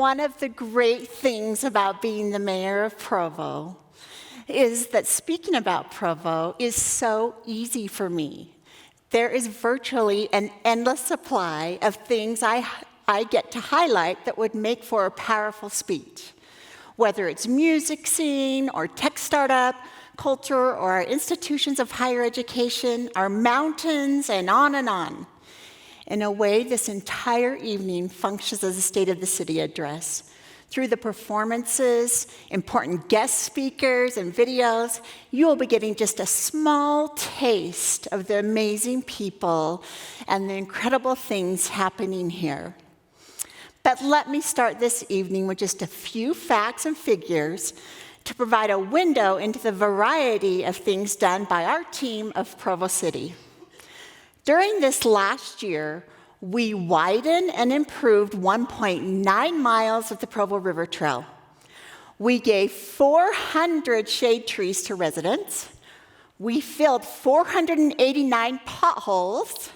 one of the great things about being the mayor of Provo is that speaking about Provo is so easy for me. There is virtually an endless supply of things I get to highlight that would make for a powerful speech. Whether it's music scene or tech startup, culture, or our institutions of higher education, our mountains, and on and on. In a way, this entire evening functions as a State of the City address. Through the performances, important guest speakers, and videos, you will be getting just a small taste of the amazing people and the incredible things happening here. But let me start this evening with just a few facts and figures to provide a window into the variety of things done by our team of Provo City. During this last year, we widened and improved 1.9 miles of the Provo River Trail. We gave 400 shade trees to residents. We filled 489 potholes,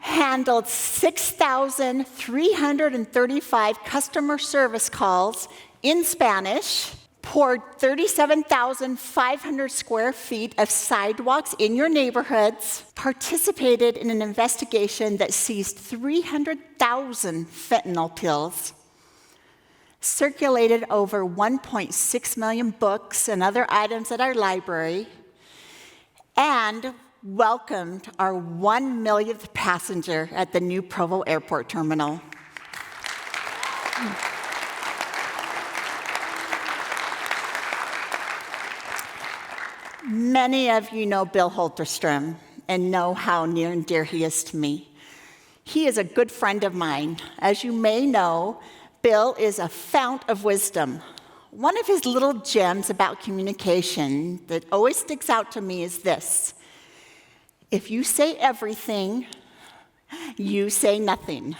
handled 6,335 customer service calls in Spanish, poured 37,500 square feet of sidewalks in your neighborhoods, participated in an investigation that seized 300,000 fentanyl pills, circulated over 1.6 million books and other items at our library, and welcomed our 1 millionth passenger at the new Provo Airport Terminal. Many of you know Bill Holterstrom and know how near and dear he is to me. He is a good friend of mine. As you may know, Bill is a fount of wisdom. One of his little gems about communication that always sticks out to me is this: if you say everything, you say nothing.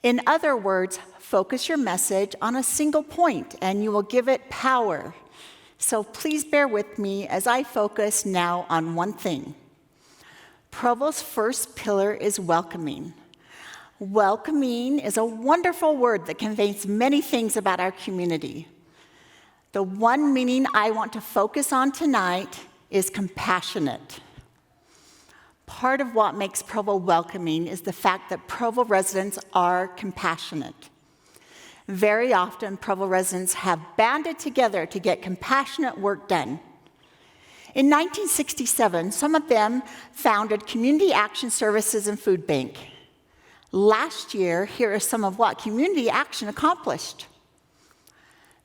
In other words, focus your message on a single point and you will give it power. So please bear with me as I focus now on one thing. Provo's first pillar is welcoming. Welcoming is a wonderful word that conveys many things about our community. The one meaning I want to focus on tonight is compassionate. Part of what makes Provo welcoming is the fact that Provo residents are compassionate. Very often, Provo residents have banded together to get compassionate work done. In 1967, some of them founded Community Action Services and Food Bank. Last year, here are some of what Community Action accomplished.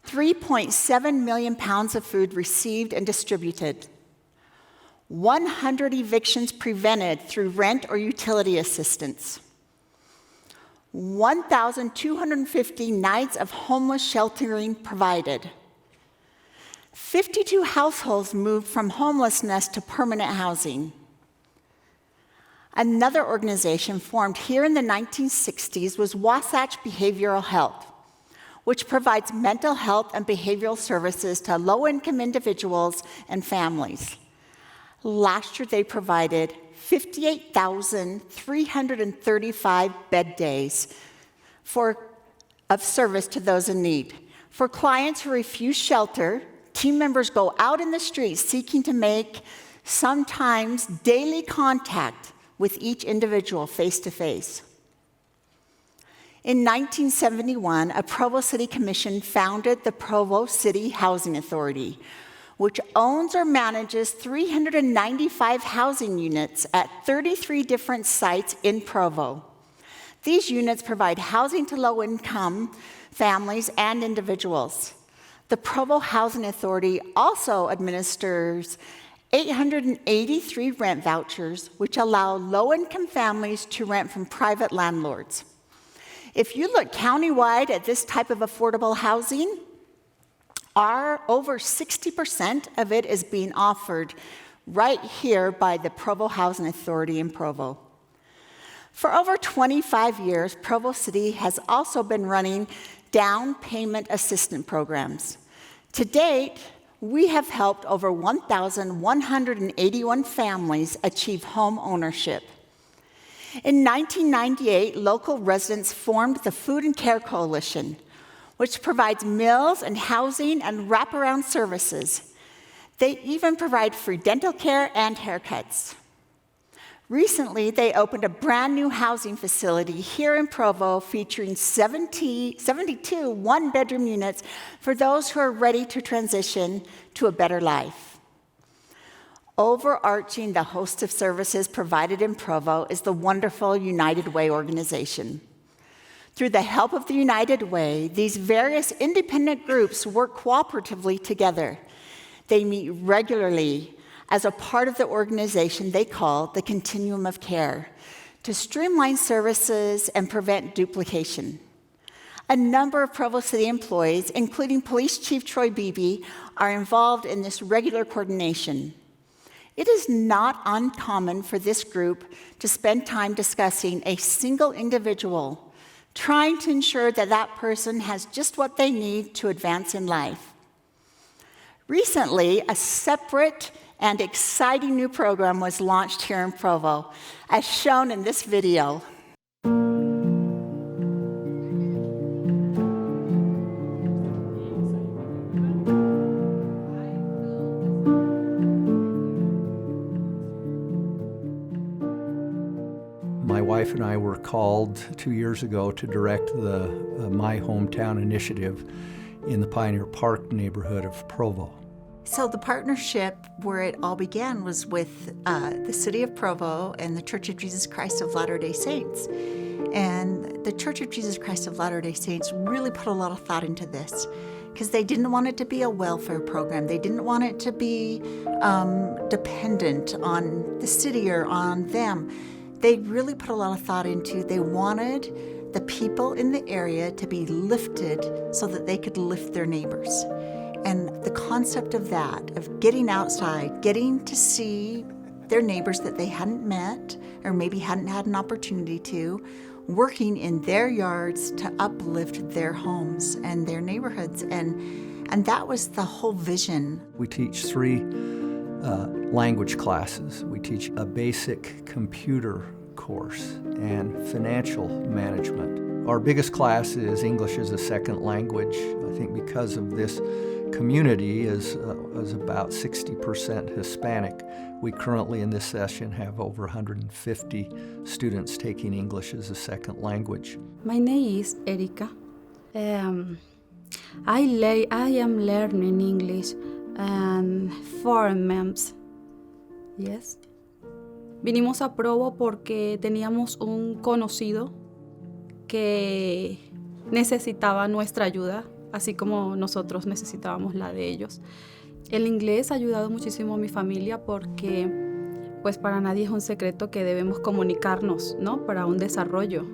3.7 million pounds of food received and distributed. 100 evictions prevented through rent or utility assistance. 1,250 nights of homeless sheltering provided. 52 households moved from homelessness to permanent housing. Another organization formed here in the 1960s was Wasatch Behavioral Health, which provides mental health and behavioral services to low-income individuals and families. Last year, they provided 58,335 bed days of service to those in need. For clients who refuse shelter, team members go out in the streets seeking to make sometimes daily contact with each individual face to face. In 1971, a Provo City Commission founded the Provo City Housing Authority, which owns or manages 395 housing units at 33 different sites in Provo. These units provide housing to low-income families and individuals. The Provo Housing Authority also administers 883 rent vouchers, which allow low-income families to rent from private landlords. If you look countywide at this type of affordable housing, over 60% of it is being offered right here by the Provo Housing Authority in Provo. For over 25 years, Provo City has also been running down payment assistance programs. To date, we have helped over 1,181 families achieve home ownership. In 1998, local residents formed the Food and Care Coalition, which provides meals and housing and wraparound services. They even provide free dental care and haircuts. Recently, they opened a brand new housing facility here in Provo featuring 72 one-bedroom units for those who are ready to transition to a better life. Overarching the host of services provided in Provo is the wonderful United Way organization. Through the help of the United Way, these various independent groups work cooperatively together. They meet regularly as a part of the organization they call the Continuum of Care to streamline services and prevent duplication. A number of Provo City employees, including Police Chief Troy Beebe, are involved in this regular coordination. It is not uncommon for this group to spend time discussing a single individual, trying to ensure that that person has just what they need to advance in life. Recently, a separate and exciting new program was launched here in Provo, as shown in this video. My wife and I were called 2 years ago to direct the My Hometown initiative in the Pioneer Park neighborhood of Provo. So the partnership where it all began was with the City of Provo and the Church of Jesus Christ of Latter-day Saints. And the Church of Jesus Christ of Latter-day Saints really put a lot of thought into this because they didn't want it to be a welfare program. They didn't want it to be dependent on the city or on them. They really put a lot of thought into, they wanted the people in the area to be lifted so that they could lift their neighbors. And the concept of that, of getting outside, getting to see their neighbors that they hadn't met or maybe hadn't had an opportunity to, working in their yards to uplift their homes and their neighborhoods. And that was the whole vision. We teach 3 language classes. We teach a basic computer course and financial management. Our biggest class is English as a second language. I think because of this community is about 60% Hispanic. We currently in this session have over 150 students taking English as a second language. My name is Erika. I am learning English and 4 months. Yes. Vinimos a Provo porque teníamos un conocido que necesitaba nuestra ayuda, así como nosotros necesitábamos la de ellos. El inglés ha ayudado muchísimo a mi familia porque, pues para nadie es un secreto que debemos comunicarnos, ¿no? Para un desarrollo,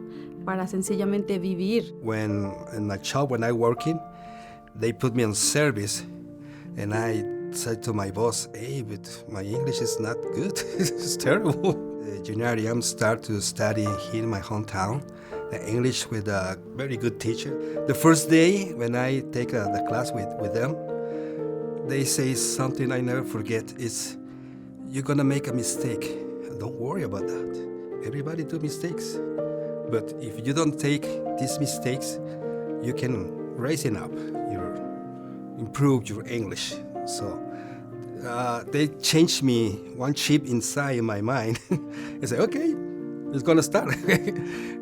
para sencillamente vivir. When in my job, when I working, they put me on service, and I said to my boss, "Hey, but my English is not good. It's terrible." January, I'm start to study here in my hometown. English with a very good teacher. The first day when I take the class with them, they say something I never forget. It's, you're gonna make a mistake. Don't worry about that. Everybody do mistakes. But if you don't take these mistakes, you can raise it up, improve your English. So they changed me one chip inside my mind. I said, okay, it's gonna start.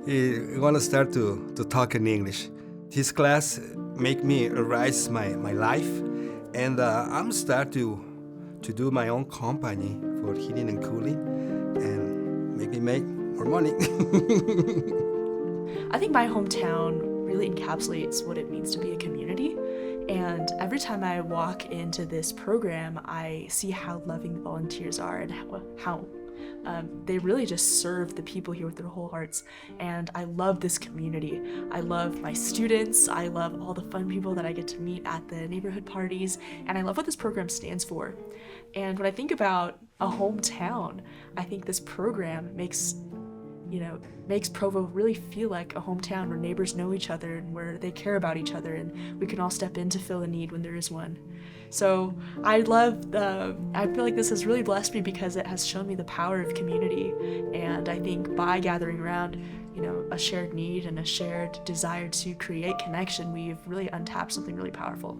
We're gonna start to talk in English. This class make me rise my life, and I'm start to do my own company for heating and cooling, and make me make more money. I think my hometown really encapsulates what it means to be a community. And every time I walk into this program, I see how loving the volunteers are and how they really just serve the people here with their whole hearts. And I love this community. I love my students. I love all the fun people that I get to meet at the neighborhood parties. And I love what this program stands for. And when I think about a hometown, I think this program makes makes Provo really feel like a hometown where neighbors know each other and where they care about each other, and we can all step in to fill a need when there is one. So I feel like this has really blessed me because it has shown me the power of community. And I think by gathering around, a shared need and a shared desire to create connection, we've really untapped something really powerful.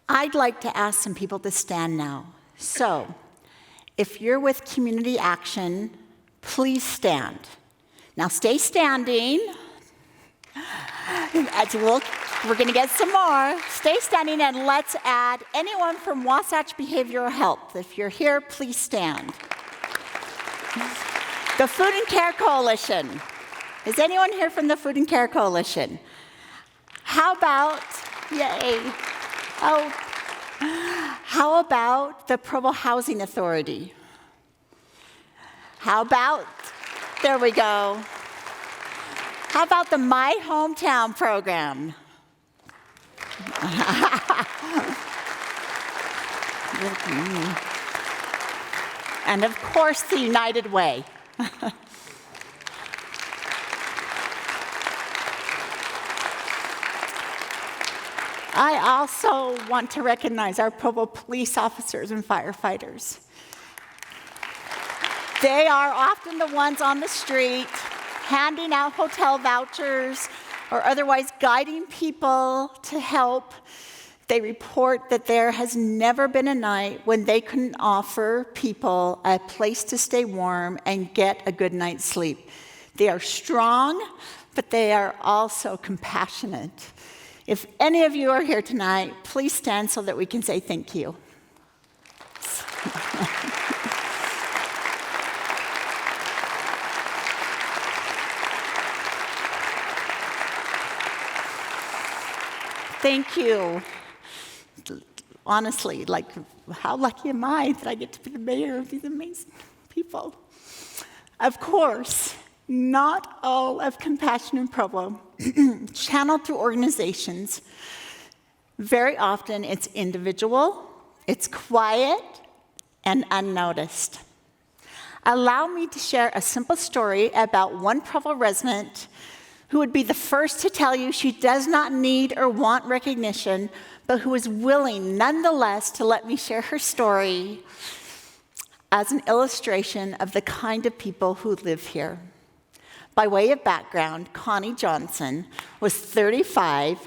I'd like to ask some people to stand now. So, if you're with Community Action, please stand. Now stay standing. We're going to get some more. Stay standing, and let's add anyone from Wasatch Behavioral Health. If you're here, please stand. The Food and Care Coalition. Is anyone here from the Food and Care Coalition? How about, yay. Oh, how about the Provo Housing Authority? How about, there we go. How about the My Hometown program? And of course, the United Way. I also want to recognize our Provo police officers and firefighters. They are often the ones on the street handing out hotel vouchers or otherwise guiding people to help. They report that there has never been a night when they couldn't offer people a place to stay warm and get a good night's sleep. They are strong, but they are also compassionate. If any of you are here tonight, please stand so that we can say thank you. Thank you. Honestly, how lucky am I that I get to be the mayor of these amazing people? Of course, not all of Compassion in Provo, channeled through organizations. Very often it's individual, it's quiet, and unnoticed. Allow me to share a simple story about one Provo resident who would be the first to tell you she does not need or want recognition, but who is willing nonetheless to let me share her story as an illustration of the kind of people who live here. By way of background, Connie Johnson was 35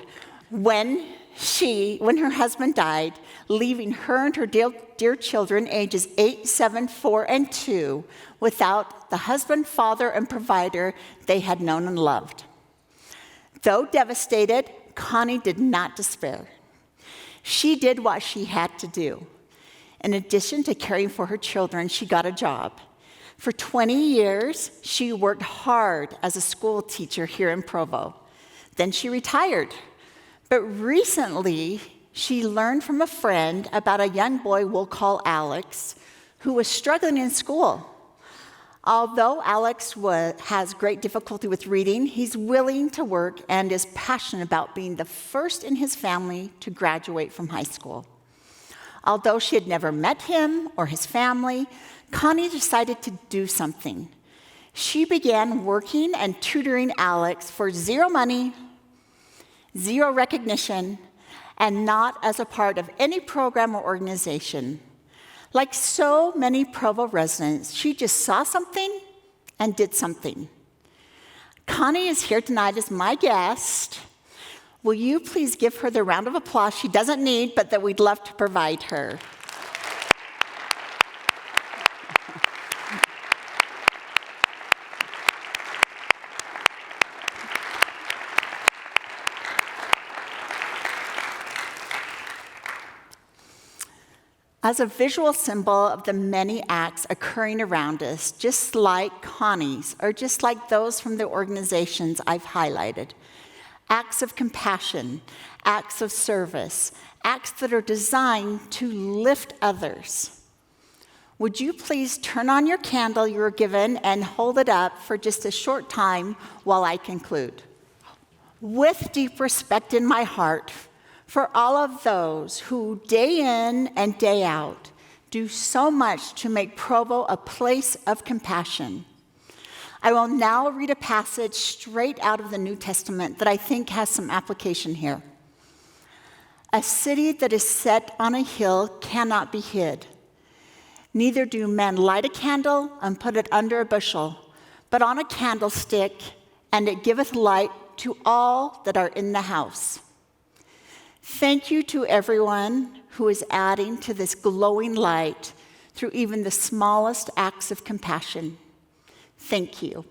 when her husband died, leaving her and her dear children, ages 8, 7, 4, and 2, without the husband, father, and provider they had known and loved. Though devastated, Connie did not despair. She did what she had to do. In addition to caring for her children, she got a job. For 20 years, she worked hard as a school teacher here in Provo. Then she retired. But recently, she learned from a friend about a young boy we'll call Alex, who was struggling in school. Although Alex has great difficulty with reading, he's willing to work and is passionate about being the first in his family to graduate from high school. Although she had never met him or his family, Connie decided to do something. She began working and tutoring Alex for zero money, zero recognition, and not as a part of any program or organization. Like so many Provo residents, she just saw something and did something. Connie is here tonight as my guest. Will you please give her the round of applause she doesn't need, but that we'd love to provide her? As a visual symbol of the many acts occurring around us, just like Connie's, or just like those from the organizations I've highlighted, acts of compassion, acts of service, acts that are designed to lift others. Would you please turn on your candle you were given and hold it up for just a short time while I conclude? With deep respect in my heart for all of those who day in and day out do so much to make Provo a place of compassion, I will now read a passage straight out of the New Testament that I think has some application here. A city that is set on a hill cannot be hid. Neither do men light a candle and put it under a bushel, but on a candlestick, and it giveth light to all that are in the house. Thank you to everyone who is adding to this glowing light through even the smallest acts of compassion. Thank you.